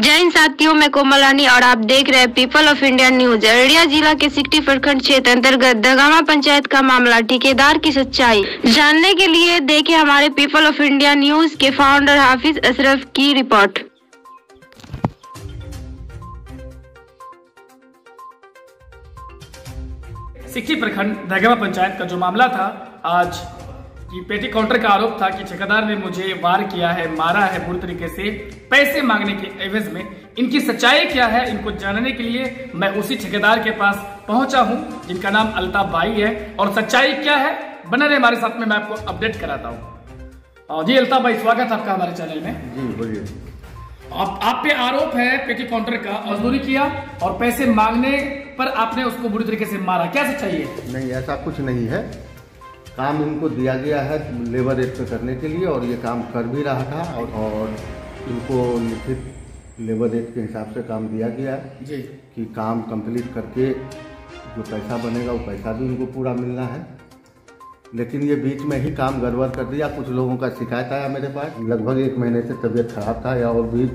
जय हिंद साथियों, मैं कोमल रानी और आप देख रहे हैं people of India news. Araria जिला के सिकटी प्रखंड क्षेत्र अंतर्गत दगामा पंचायत का मामला, ठेकेदार की सच्चाई जानने के लिए देखें हमारे पीपल ऑफ इंडिया न्यूज के फाउंडर हाफिज अशरफ की रिपोर्ट। सिकटी प्रखंड दगामा पंचायत का जो मामला था, आज कि पेटी काउंटर का आरोप था कि ठेकेदार ने मुझे वार किया है, मारा है बुरी तरीके से पैसे मांगने के एवज में। इनकी सच्चाई क्या है, इनको जानने के लिए मैं उसी ठेकेदार के पास पहुंचा हूं, जिनका नाम अल्ताफ भाई है। और सच्चाई क्या है, बने रहे हमारे साथ में, मैं आपको अपडेट कराता हूं। जी अल्ताफ भाई, स्वागत है आपका हमारे चैनल में। जी बोलिए। आप पे आरोप है पेटी काउंटर का मजदूरी किया और पैसे मांगने पर आपने उसको बुरी तरीके से मारा, क्या सच्चाई है? नहीं, ऐसा कुछ नहीं है। काम इनको दिया गया है लेबर रेट पे करने के लिए और ये काम कर भी रहा था और इनको लिखित लेबर रेट के हिसाब से काम दिया गया है जी कि काम कंप्लीट करके जो पैसा बनेगा वो पैसा भी इनको पूरा मिलना है। लेकिन ये बीच में ही काम गड़बड़ कर दिया। कुछ लोगों का शिकायत आया मेरे पास। लगभग 1 महीने से तबीयत खराब था या और भी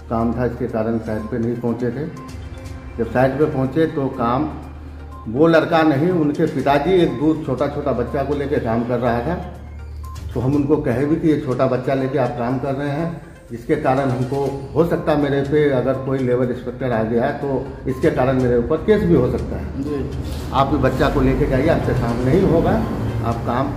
काम था, इसके कारण साइट पे नहीं पहुँचे थे। जब साइट पे पहुँचे तो काम वो लड़का नहीं, उनके पिताजी एक दूर छोटा बच्चा को लेके काम कर रहा था। तो हम उनको कहे भी कि ये छोटा बच्चा लेके आप काम कर रहे हैं, जिसके कारण हमको हो सकता है मेरे पे अगर कोई लेबर इंस्पेक्टर आ गया है तो इसके कारण मेरे ऊपर केस भी हो सकता है जी। आप भी बच्चा को लेके जाइए, आपसे काम नहीं होगा। आप काम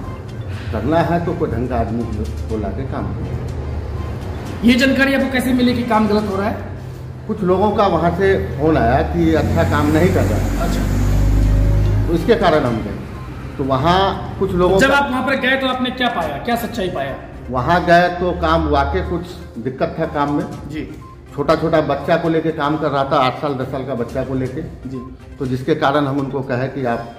करना है तो कोई ढंग का आदमी को ला के काम करें। ये जानकारी आपको कैसे मिली कि काम गलत हो रहा है? कुछ लोगों का वहाँ से फोन आया कि ये अच्छा काम नहीं कर रहा है। अच्छा, तो इसके कारण हम गए। तो वहाँ कुछ लोगों जब आप वहाँ पर गए तो आपने क्या पाया, क्या सच्चाई पाया? वहाँ गए तो काम वाकई कुछ दिक्कत था काम में जी। छोटा बच्चा को लेके काम कर रहा था, 8 साल 10 साल का बच्चा को लेके जी। तो जिसके कारण हम उनको कहे कि आप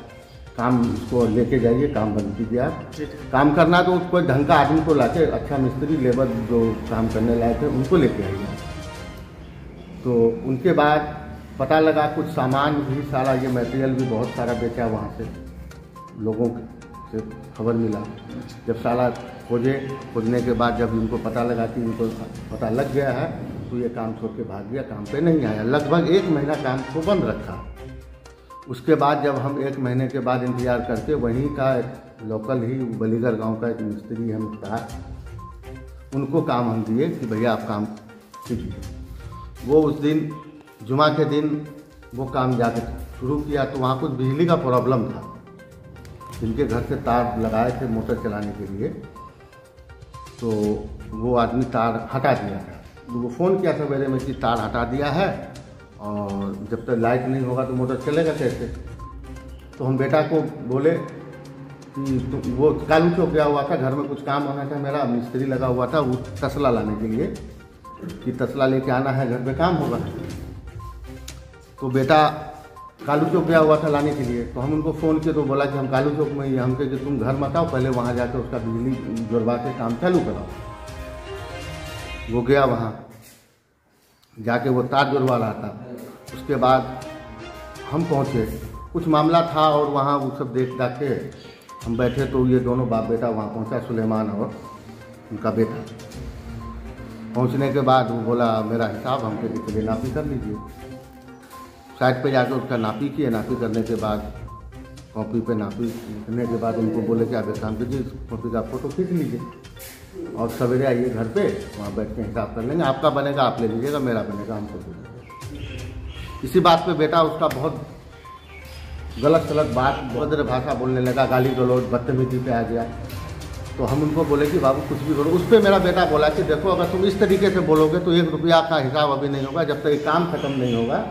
काम इसको लेके जाइए, काम बंद कीजिए। आप काम करना तो कोई ढंग का आदमी को लाके, अच्छा मिस्त्री लेबर जो काम करने लायक है उनको लेके आइए। तो उनके बाद पता लगा कुछ सामान भी सारा, ये मटेरियल भी बहुत सारा बेचा वहाँ से, लोगों से खबर मिला। जब सारा खोजने के बाद जब इनको पता लगा कि इनको पता लग गया है तो ये काम छोड़ के भाग गया, काम पे नहीं आया। लगभग 1 महीना काम को बंद रखा। उसके बाद जब हम 1 महीने के बाद इंतजार करके वहीं का लोकल ही बलीगर गांव का एक मिस्त्री हम था, उनको काम हम दिए कि भैया आप काम कीजिए। वो उस दिन जुमा के दिन वो काम जाकर शुरू किया तो वहाँ कुछ बिजली का प्रॉब्लम था। जिनके घर से तार लगाए थे मोटर चलाने के लिए, तो वो आदमी तार हटा दिया था। तो वो फ़ोन किया था मेरे में कि तार हटा दिया है और जब तक लाइट नहीं होगा तो मोटर चलेगा कैसे। तो हम बेटा को बोले कि वो कालू चौक गया हुआ था, घर में कुछ काम होना था, मेरा मिस्त्री लगा हुआ था वो तसला लाने के लिए कि तसला लेके आना है, घर पे काम होगा। तो बेटा कालू चौक गया हुआ था लाने के लिए। तो हम उनको फ़ोन किए तो बोला कि हम कालू चौक में ही। हम कहे कि तुम घर मत आओ, पहले वहाँ जाकर उसका बिजली जुड़वा के काम चालू कराओ। वो गया वहाँ जाके वो तार जुड़वा रहा था। उसके बाद हम पहुँचे, कुछ मामला था और वहाँ वो सब देख दाख के हम बैठे तो ये दोनों बाप बेटा वहाँ पहुँचा, सुलेमान और उनका बेटा। पहुँचने के बाद वो बोला मेरा हिसाब हमके लिए नापी कर लीजिए। साइड पे जाकर उसका नापी किए। नापी करने के बाद कॉपी पे नापी लिखने के बाद उनको बोले कि आप एक काम कीजिए, कॉपी का फ़ोटो खींच लीजिए और सवेरे आइए घर पे, वहाँ बैठ के हिसाब कर लेंगे। आपका बनेगा आप ले लीजिएगा, मेरा बनेगा हमको दे दीजिएगा। इसी बात पे बेटा उसका बहुत गलत बात, भद्र भाषा बोलने लगा, गाली गलौज बदतमीजी पे आ गया। तो हम उनको बोले कि बाबू कुछ भी करो। उस पर मेरा बेटा बोला कि देखो अगर तुम इस तरीके से बोलोगे तो 1 रुपया का हिसाब अभी नहीं होगा, जब तक ये काम ख़त्म नहीं होगा।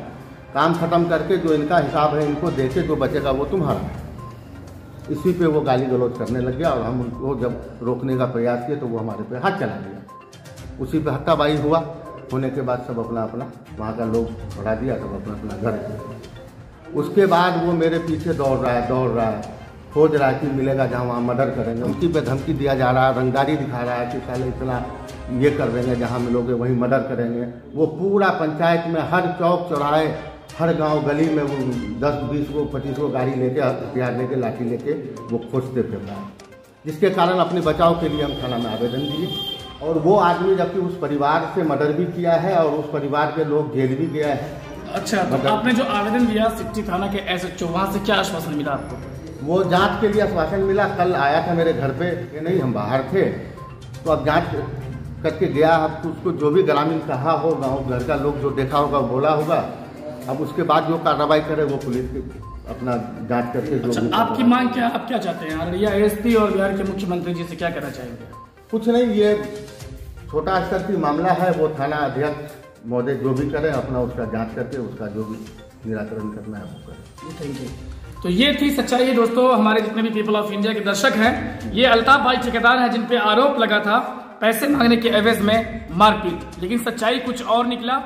काम ख़त्म करके जो इनका हिसाब है इनको देके जो बचेगा वो तुम्हारा। इसी पे वो गाली गलौज करने लग गया और हम उनको जब रोकने का प्रयास किए तो वो हमारे पे हाथ चला दिया। उसी पे हत्ताबाई हुआ। होने के बाद सब अपना वहाँ का लोग बढ़ा दिया, सब अपना घर गए। उसके बाद वो मेरे पीछे दौड़ रहा है, खोज रहा है कि मिलेगा जहाँ वहाँ मर्डर करेंगे। उनकी पे धमकी दिया जा रहा है, रंगदारी दिखा रहा है कि साले इतना ये कर देंगे, जहाँ मिलोगे वहीं मर्डर करेंगे। वो पूरा पंचायत में हर चौक चौराहे, हर गांव गली में वो 10, 20 को 25 को गाड़ी लेके, हथियार लेके, लाठी लेके वो खोजते फिर रहा है। जिसके कारण अपने बचाव के लिए हम थाना में आवेदन दिए और वो आदमी जबकि उस परिवार से मर्डर भी किया है और उस परिवार के लोग जेल भी गया है। अच्छा, तो आपने जो आवेदन दिया सिकटी थाना के SHO, वहाँ से क्या आश्वासन मिला आपको? वो जांच के लिए आश्वासन मिला, कल आया था मेरे घर पे, ये नहीं हम बाहर थे, तो अब जांच करके गया। अब उसको जो भी ग्रामीण कहा हो, गाँव घर का लोग जो देखा होगा बोला होगा, अब उसके बाद जो कार्रवाई करे वो पुलिस की अपना जांच करके जो। अच्छा, आपकी मांग क्या, आप क्या चाहते हैं? अररिया SP और बिहार के मुख्यमंत्री जी से क्या कहना चाहेंगे? कुछ नहीं, ये छोटा स्तर की मामला है, वो थाना अध्यक्ष महोदय जो भी करें अपना उसका जांच करके उसका जो भी निराकरण करना है वो करें। Thank you. तो ये थी सच्चाई है दोस्तों। हमारे जितने भी पीपल ऑफ इंडिया के दर्शक हैं, ये अल्ताफ भाई ठेकेदार हैं जिन पे आरोप लगा था पैसे मांगने के एवज में मारपीट, लेकिन सच्चाई कुछ और निकला।